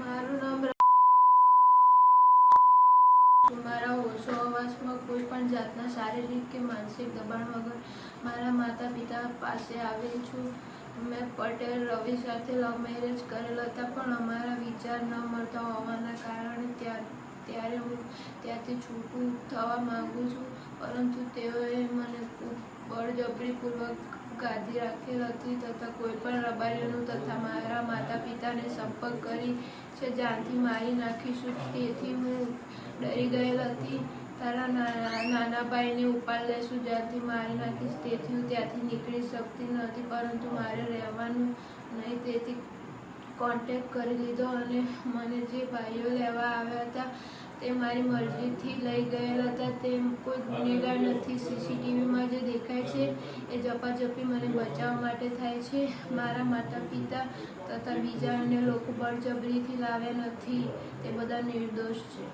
મારું નામ મારા હોશોહવાસમાં કોઈ પણ જાતના શારીરિક કે માનસિક દબાણ વગર મારા માતા પિતા પાસે આવેલ છું. મેં પટેલ રવિ સાથે લવ મેરેજ કરેલા હતા, પણ અમારા વિચાર ન મળતા હોવાના કારણે ત્યારે હું ત્યાંથી છૂટું થવા માગું છું, પરંતુ તેઓએ મને ખૂબ બળજબરીપૂર્વક ગાદી રાખેલ હતી તથા કોઈપણ રબારીઓનું તથા મારા માતા પિતાને સંપર્ક કરી છે જાનથી મારી નાખીશું. તેથી હું ડરી ગયેલ હતી. તારા નાના ભાઈને ઉપાડ લેશું, જાનથી મારી નાખીશ. તેથી હું ત્યાંથી નીકળી શકતી નહોતી, પરંતુ મારે રહેવાનું નહીં, તેથી કોન્ટેક્ટ કરી લીધો અને મને જે ભાઈઓ લેવા આવ્યા હતા તે મારી મરજીથી લઈ ગયેલા હતા. તે કોઈ ગુનેગાર નથી. સીસીટીવીમાં જે દેખાય છે એ ઝપાઝપી મને બચાવવા માટે થાય છે. મારા માતા પિતા તથા બીજા અન્ય લોકો બળજબરીથી લાવ્યા નથી, તે બધા નિર્દોષ છે.